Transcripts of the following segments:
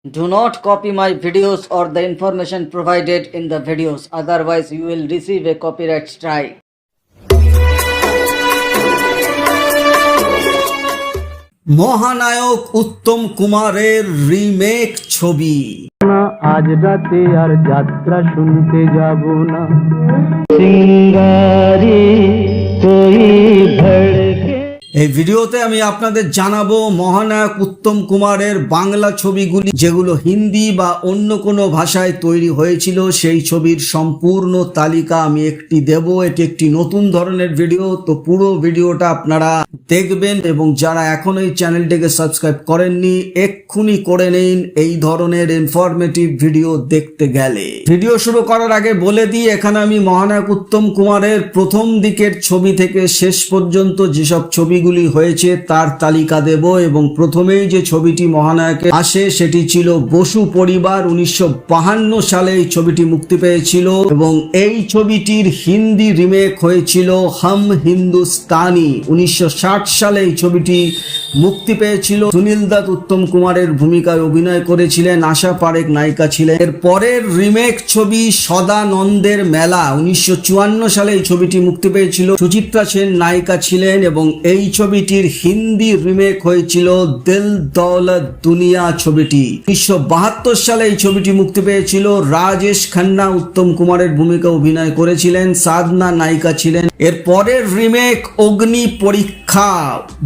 Do not copy my videos or the information provided in the videos, otherwise you will receive a copyright strike. মহানায়ক উত্তম কুমারের remake ছবি। আজ রাতে আর যাত্রা শুনতে যাব না, সিঙ্গারি কোই ভড়কে। এই ভিডিওতে আমি আপনাদের জানাবো মহানায়ক উত্তম কুমারের বাংলা ছবিগুলি যেগুলো হিন্দি বা অন্য কোনো ভাষায় তৈরি হয়েছিল, সেই ছবির সম্পূর্ণ তালিকা আমি একটি দেব। এটি একটি নতুন ধরনের ভিডিও, তো পুরো ভিডিওটা আপনারা দেখবেন এবং যারা এখনো এই চ্যানেলটিকে সাবস্ক্রাইব করেননি এক্ষুনি করে নিন এই ধরনের ইনফরমেটিভ ভিডিও দেখতে গেলে। ভিডিও শুরু করার আগে বলে দিই, এখানে আমি মহানায়ক উত্তম কুমারের প্রথম দিকের ছবি থেকে শেষ পর্যন্ত যেসব ছবিগুলি হয়েছে তার তালিকা দেব এবং প্রথমেই যে ছবিটি মহানায়কে আসে সেটি ছিল বসু পরিবার। 1952 সালে এই ছবিটি মুক্তি পেয়েছিল এবং এই ছবিটির হিন্দি রিমেক হয়েছিল হাম হিন্দুস্তানি। 1960 সালে এই ছবিটি মুক্তি পেয়েছিল। সুনীল দত্ত উত্তম কুমারের ভূমিকায় অভিনয় করেছিলেন, আশা পারেখ নায়িকা ছিলেন। এর পরের রিমেক ছবি সদানন্দের মেলা। 1954 সালে এই ছবিটি মুক্তি পেয়েছিল, সুচিত্রা সেন নায়িকা ছিলেন এবং এই ছবিটির হিন্দি রিমেক হয়েছিল দিল দৌলত দুনিয়া ছবিটি। 1972 সালে এই ছবিটি মুক্তি পেয়েছিল, রাজেশ খান্না উত্তম কুমারের ভূমিকা অভিনয় করেছিলেন, সাধনা নায়িকা ছিলেন। এর পরের রিমেক অগ্নি পরীক্ষা,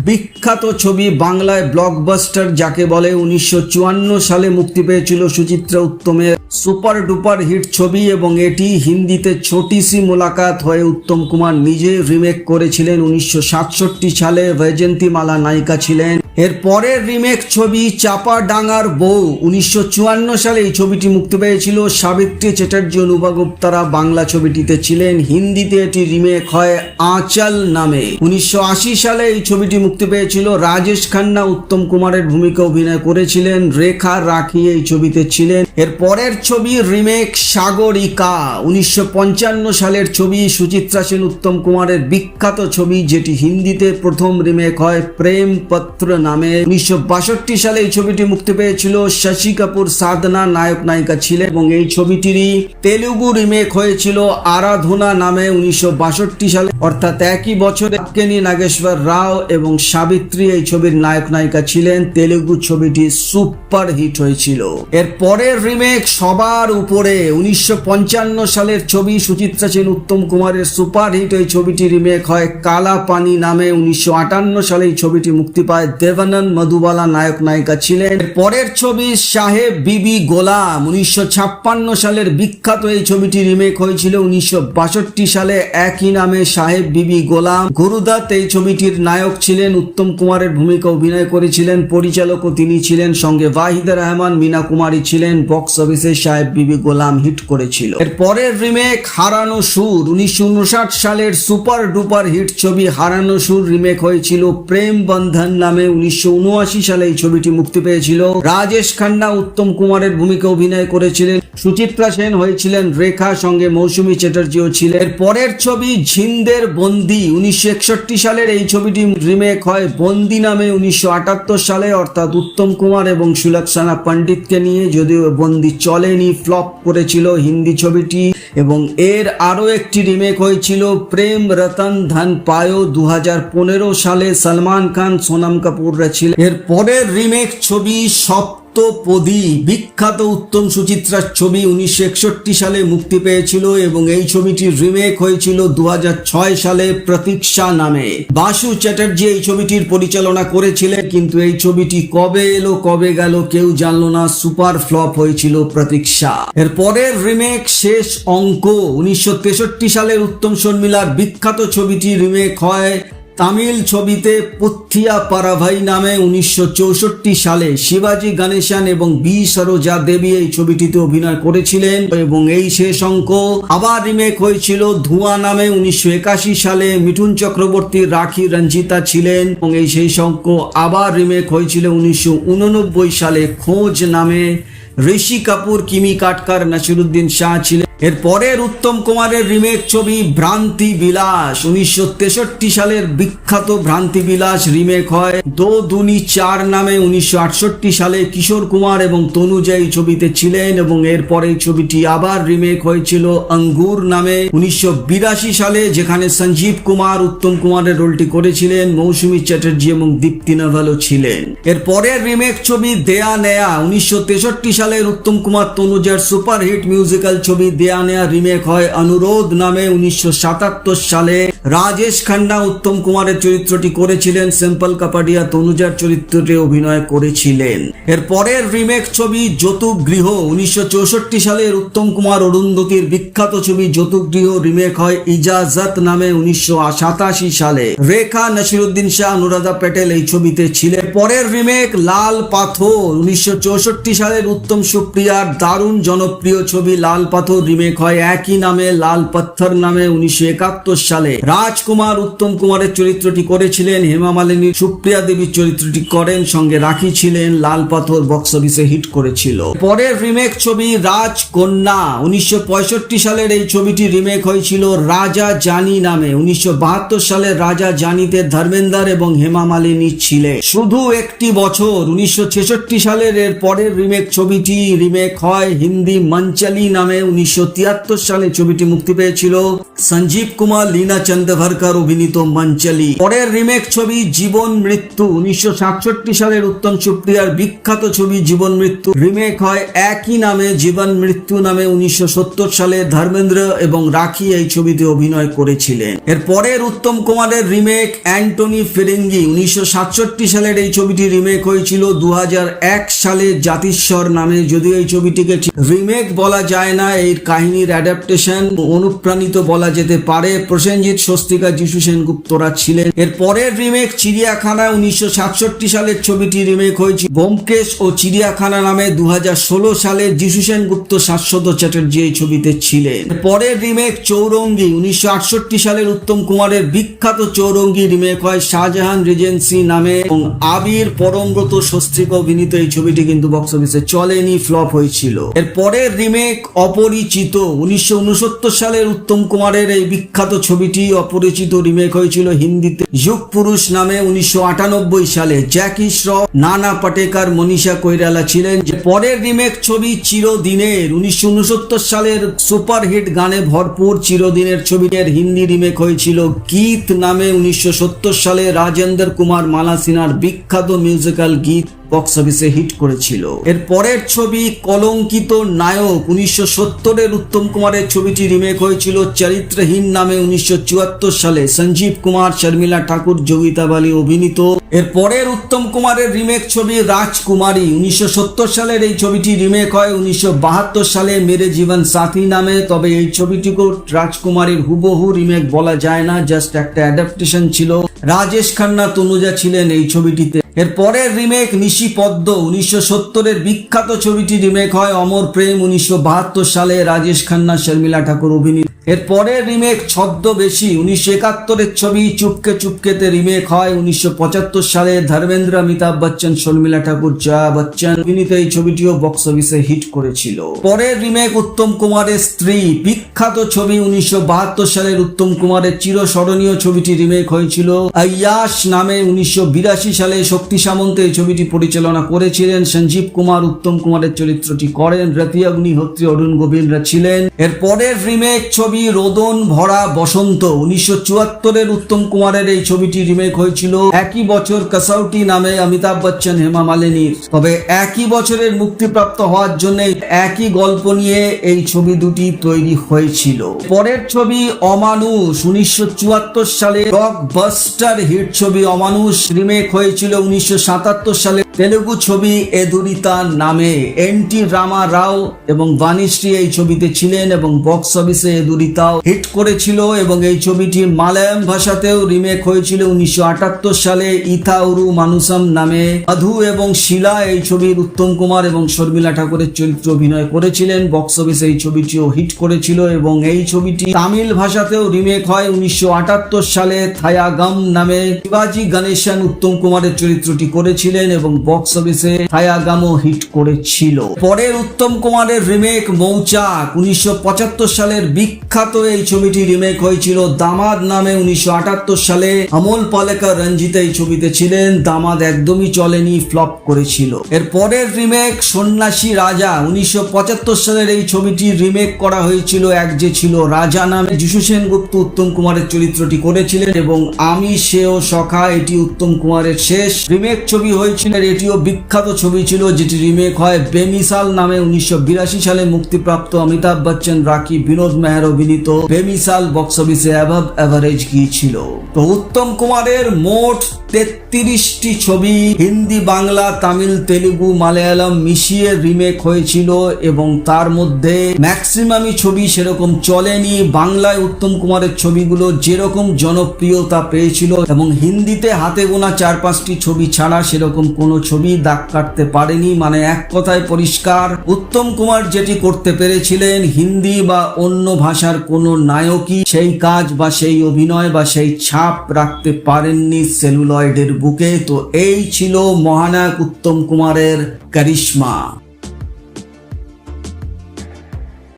বিখ্যাত ছবি, বাংলায় ব্লকবাস্টার যাকে বলে। 1954 সালে মুক্তি পেয়েছিল, সুচিত্রা উত্তমের সুপার ডুপার হিট ছবি এবং এটি হিন্দিতে ছোটি সি মুলাকাত হয়ে উত্তম কুমার নিজে রিমেক করেছিলেন। 1967 সালে বৈজয়ন্তী মালা নায়িকা ছিলেন। এর পরের রিমেক ছবি চাপা ডাঙ্গার বউ। 1954 সালে এই ছবিটি মুক্তি পেয়েছিল, সাবিত্রী চ্যাটার্জি অনুভা গুপ্তারা বাংলা ছবিটিতে ছিলেন। হিন্দিতে এটি রিমেক হয় আঁচল নামে। 1980 সালে এই ছবিটি মুক্তি পেয়েছিল, রাজেশ খান্না উত্তম কুমারের ভূমিকা অভিনয় করেছিলেন, রেখা রাখি এই ছবিতে ছিলেন। এর পরের ছবি রিমেক সাগরিকা। 1955 সালের ছবি, সুচিত্রা সেন উত্তম কুমারের বিখ্যাত ছবি যেটি হিন্দিতে প্রথম রিমেক হয় প্রেম পত্র নামে। 1962 সালে এই ছবিটি মুক্তি পেয়েছিল, শশী কাপুর সাধনা নায়ক নায়িকা ছিলেন এবং এই ছবিটিরই তেলুগু রিমেক হয়েছিল আরাধনা নামে 1962 সালে, অর্থাৎ একই বছরে আক্কেনি নাগেশ্বর রাও এবং সাবিত্রী এই ছবির নায়ক নায়িকা ছিলেন। তেলুগু ছবিটি সুপার হিট হয়েছিল। এর পরের রিমেক সবার উপরে। 1955 সালের ছবি, সুচিত্রা সেন উত্তম কুমারের সুপার হিট এই ছবিটি রিমেক হয় কালা পানি নামে। 1958 সালে এই ছবিটি মুক্তি পায়, দেবানন্দ মধুবালা নায়ক নায়িকা ছিলেন। পরের ছবি সাহেব বিবি গোলাম। 1956 সালের বিখ্যাত এই ছবিটি রিমেক হয়েছিল। 1962 সালে একই নামে সাহেব বিবি গোলাম। গুরুদত্ত এই ছবিটির নায়ক ছিলেন, উত্তম কুমারের ভূমিকা অভিনয় করেছিলেন, পরিচালকও তিনি ছিলেন, সঙ্গে ওয়াহিদা রহমান মীনা কুমারী ছিলেন। বক্স অফিসে সাহেব বিবি গোলাম হিট করেছিল। এর পরের রিমেক হারানো সুর। 1959 সালের সুপার ডুপার হিট ছবি হারানো সুর রিমেক হয়েছিল প্রেম বন্ধন নামে। 1979 সালে এই ছবিটি মুক্তি পেয়েছিল, রাজেশ খান্না উত্তম কুমারের ভূমিকা অভিনয় করেছিলেন, সুচিত্রা সেন হয়েছিলেন রেখা, সঙ্গে মৌসুমী চ্যাটার্জিও ছিলেন। এর পরের ছবি ঝিন্দের বন্দি। 1961 সালের এই ছবিটি রিমেক হয় বন্দি নামে 1978 সালে, অর্থাৎ উত্তম কুমার এবং সুলক্ষণা পণ্ডিতকে নিয়ে, যদিও বন্দি চলেনি, ফ্লপ করেছিল হিন্দি ছবিটি। এবং এর আরো একটি রিমেক হয়েছিল প্রেম রতন ধন পায়ো 2015 সালে, সলমান খান সোনাম কাপুররা ছিলেন। এর পরের রিমেক ছবি সপ্তপদী, বিখ্যাত উত্তম সুচিত্রার ছবি, 1961 সালে মুক্তি পেয়েছিল এবং এই ছবিটির রিমেক হয়েছিল 2006 সালে প্রতীক্ষা নামে। বাসু চ্যাটার্জি এই ছবিটির পরিচালনা করেছিলেন, কিন্তু এই ছবিটি কবে এলো কবে গেল কেউ জানলো না, সুপার ফ্লপ হয়েছিল প্রতীক্ষা। এর পরের রিমেক শেষ অঙ্ক। 1963 সালের উত্তম শর্মিলার বিখ্যাত ছবিটি রিমেক হয় তামিল ছবিতে পুথিয়া পারাভাই নামে। 1964 সালে শিবাজি গণেশন এবং বি সরোজা দেবী এই ছবিটিতে অভিনয় করেছিলেন এবং এই শেষ অঙ্ক আবার রিমেক হয়েছিল ধোঁয়া নামে। 1981 সালে মিঠুন চক্রবর্তী, রাখি রঞ্জিতা ছিলেন এবং এই শেষ অঙ্ক আবার রিমেক হয়েছিল 1989 সালে খোঁজ নামে। ঋষি কাপুর, কিমি কাটকার, নাসিরুদ্দিন শাহ ছিলেন। এর পরের উত্তম কুমারের রিমেক ছবি ভ্রান্তি বিলাস, 1963 সালের বিখ্যাত ভ্রান্তি বিলাস রিমেক হয় দো দুনি চার নামে। 1968 সালে কিশোর কুমার এবং তনুজা এই ছবিতে ছিলেন এবং এরপরে এই ছবিটি আবার রিমেক হয়েছিল অঙ্গুর নামে 1982 সালে, যেখানে সঞ্জীব কুমার উত্তম কুমারের রোলটি করেছিলেন, মৌসুমী চ্যাটার্জি এবং দীপ্তি নাভালও ছিলেন। এর পরের রিমেক ছবি দেয়া নেয়া, 1963 সালের উত্তম কুমার তনুজার সুপারহিট মিউজিক্যাল ছবি দেয়া নেয়া রিমেক হয় অনুরোধ নামে। 1977 সালে রাজেশ খান্না উত্তম কুমারের চরিত্রটি করেছিলেন, সিম্পল কাপাডিয়া তনুজার চরিত্রে অভিনয় করেছিলেন। এর পরের রিমেক ছবি যৌতুক গৃহ, 1964 সালের উত্তম কুমার অরুন্ধতির বিখ্যাত ছবি যৌতুক গৃহ রিমেক হয় ইজাজত নামে 1987 সালে। রেখা নসিরুদ্দিন শাহ, অনুরাধা প্যাটেল এই ছবিতে ছিলেন। পরের রিমেক লাল পাথর, 1964 সালের উত্তম সুপ্রিয়ার দারুণ জনপ্রিয় ছবি লাল পাথর রিমেক হয় একই নামে লাল পাথর নামে 1971 সালে। রাজকুমার উত্তম কুমারের চরিত্রটি করেছিলেন, হেমা মালিনী সুপ্রিয়া দেবীর চরিত্রটি করেন, সঙ্গে রাখি ছিলেন। লাল পাথর বক্স অফিসে হিট করেছিল। পরের রিমেক ছবি রাজকন্যা, 1965 সালের এই ছবিটি রিমেক হয়েছিল রাজা জানি নামে। 1972 সালে রাজা জানিতে ধর্মেন্দ্র এবং হেমা মালিনী ছিলেন। শুধু একটি বছর, 1966 সালের এর পরের রিমেক ছবিটি রিমেক হয় হিন্দি মঞ্চলি নামে। 1973 সালে ছবিটি মুক্তি পেয়েছিল, সঞ্জীব কুমার লীনা চন্দ্রভরকর অভিনীত মঞ্চলি। পরের রিমেক ছবি জীবন মৃত্যু, 1967 সালের উত্তম সুপ্রিয়ার বিখ্যাত ছবি জীবন মৃত্যু রিমেক হয় একই নামে জীবন মৃত্যু নামে। 1970 সালে ধর্মেন্দ্র এবং রাখি এই ছবিতে অভিনয় করেছিলেন। এর পরের উত্তম কুমারের রিমেক অ্যান্টনি ফিরিঙ্গি, 1967 সালের এই ছবিটি রিমেক হয়েছিল 2001 সালে জাতিস্বর নামে। যদিও এই ছবিটিকে রিমেক বলা যায় না, এর কাহিনীর অ্যাডাপ্টেশন অনুপ্রাণিত বলা যেতে পারে। প্রসেনজিৎ, স্বস্তিকা, যিশু সেনগুপ্তরা ছিলেন। এর পরের রিমেক চিড়িয়াখানা, 1967 সালের ছবিটি রিমেক হয়েছিল ব্যোমকেশ ও চিড়িয়াখানা নামে। 2016 সালে যিশু সেনগুপ্ত, শাশ্বত চ্যাটার্জি এই ছবিতে ছিলেন। পরের রিমেক চৌরঙ্গি, 1968 সালের উত্তম কুমারের বিখ্যাত চৌরঙ্গি রিমেক হয় শাহজাহান রিজেন্সি নামে এবং আবির, পরমব্রত, স্বস্তিকা অভিনীত এই ছবিটি কিন্তু বক্স অফিসে চলেনি, ফ্লপ হয়েছিল। এর পরের রিমেক অপরিচিত, 1969 সালের উত্তম কুমারের এই বিখ্যাত ছবিটি অপরিচিত রিমেক হয়েছিল হিন্দিতে যুগ পুরুষ নামে 1998 সালে। জ্যাকি শ্রফ, নানা পাটেকর, মনীষা কৈরালা ছিলেন। পরের রিমেক ছবি চিরদিনের, 1969 সালের সুপারহিট গানে ভরপুর চিরদিনের ছবিটির হিন্দি রিমেক হয়েছিল গীত নামে। 1970 সালে রাজেন্দ্র কুমার মালা সিনহার বিখ্যাত মিউজিক্যাল গীত বক্স অফিসে হিট করেছিল। এর পরের ছবি কলঙ্কিত নায়ক, 1970 উত্তম কুমারের ছবিটি রিমেক হয়েছিল চরিত্রহীন নামে 1974 সালে। সঞ্জীব কুমার, শর্মিলা ঠাকুর, যোগিতা বালি অভিনীত। এর পরের উত্তম কুমারের রিমেক ছবি রাজকুমারী, 1970 সালের এই ছবিটি রিমেক হয় 1972 সালে মেরে জীবন সাথী নামে। তবে এই ছবিটিকেও রাজকুমারীর হুবহু রিমেক বলা যায় না, জাস্ট একটা অ্যাডাপ্টেশন ছিল। রাজেশ খান্না, তনুজা ছিলেন এই ছবিটিতে। এর পরের রিমেক নিশিপদ্ম, 1970 বিখ্যাত ছবিটি রিমেক হয় অমর প্রেম, 1972 সালে। রাজেশ খান্না, শর্মিলা ঠাকুর অভিনীত। এর পরের রিমেক ছদ্মবেশী, 1971 ছবি চুপকে চুপকেতে রিমেক হয় 1975 সালে। ধর্মেন্দ্র, অমিতাভ বচ্চন, শর্মিলা ঠাকুর, জয়া বচ্চন অভিনীত এই ছবিটিও বক্স অফিসে হিট করেছিল। পরের রিমেক উত্তম কুমারের স্ত্রী, বিখ্যাত ছবি 1972 সালের উত্তম কুমারের চিরস্মরণীয় ছবিটি রিমেক হয়েছিল আয়াস নামে। 1982 সালে শক্তি সামন্ত এই ছবিটি পরিচালনা করেছিলেন। সঞ্জীব কুমার উত্তম কুমারের চরিত্রটি করেন, রতি অগ্নিহোত্রী, অরুণ গোবিন্দরা ছিলেন। এর পরের রিমেক ছবি রোদন ভরা বসন্ত, 1974 উত্তম কুমারের এই ছবিটি রিমেক হয়েছিল একই বছর কসৌটি নামে, অমিতাভ বচ্চন, হেমা মালিনীর। তবে একই বছরের মুক্তিপ্রাপ্ত হওয়ার জন্য একই গল্প নিয়ে এই ছবি দুটি তৈরি হয়েছিল। পরের ছবি অমানুষ, 1974 সালে ব্লকবাস্টার হিট ছবি অমানুষ রিমেক হয়েছিল 1977 সালে তেলুগু ছবি এদুরিতা নামে। এন টি রামা রাও এবং বাণীশ্রী এই ছবিতে ছিলেন এবং বক্স অফিসে এদুরিতা কবিতাও হিট করেছিল এবং এই ছবিটি মালয়ালম ভাষাতেও রিমেক হয়েছিল 1978 সালে। ইথাউরু মানুসাম নামে মধু এবং শিলা এই ছবির উত্তম কুমার এবং শর্মিলা ঠাকুরের চরিত্রে অভিনয় করেছিলেন। বক্স অফিসে এই ছবিটিও হিট করেছিল এবং এই ছবিটি তামিল ভাষাতেও রিমেক হয় 1978 সালে। থায়াগাম নামে শিবাজি গণেশন উত্তম কুমারের চরিত্রটি করেছিলেন এবং বক্স অফিসে থায়াগামও হিট করেছিল। পরের উত্তম কুমারের রিমেক মৌচাক 1975 সালের বিখ্যাত এই ছবিটি রিমেক হয়েছিল দামাদ নামে 1978 সালে। অমল পালেকার রঞ্জিতা এই ছবিতে ছিলেন। দামাদ একদমই চলেনি, ফ্লপ করেছিল। এর পরের রিমেক সন্ন্যাসী রাজা 1975 সালের এই ছবিটি রিমেক করা হয়েছিল এক যে ছিল রাজা নামে। যিশু সেনগুপ্ত উত্তম কুমারের চরিত্রটি করেছিলেন এবং আমি সেও সখা এটি উত্তম কুমারের শেষ রিমেক ছবি হয়েছিল। এটিও বিখ্যাত ছবি ছিল যেটি রিমেক হয় বেমিসাল নামে 1982 সালে মুক্তিপ্রাপ্ত অমিতাভ বচ্চন, রাখি, বিনোদ মেহর অভিনীত বেমিসাল বক্স অফিসে অ্যাভাব এভারেজ গিয়েছিল। তো উত্তম কুমারের মোট 33টি ছবি হিন্দি, বাংলা, তামিল, তেলুগু, মালায়ালাম মিশিয়ে রিমেক হয়েছিল এবং তার মধ্যে ম্যাক্সিমামই ছবি সেরকম চলেনি। বাংলায় উত্তম কুমারের ছবিগুলো যেরকম জনপ্রিয়তা পেয়েছিল এবং হিন্দিতে হাতে গোনা 4-5টি ছবি ছাড়া সেরকম কোনো ছবি দাগ কাটতে পারেনি। মানে এক কথায় পরিষ্কার, উত্তম কুমার যেটি করতে পেরেছিলেন হিন্দি বা অন্য ভাষার কোনো নায়কই সেই কাজ বা সেই অভিনয় বা সেই ছাপ রাখতে পারেননি সেলুলয়েডের বুকে। তো এই ছিল মহানায়ক উত্তম কুমারের কারিশমা।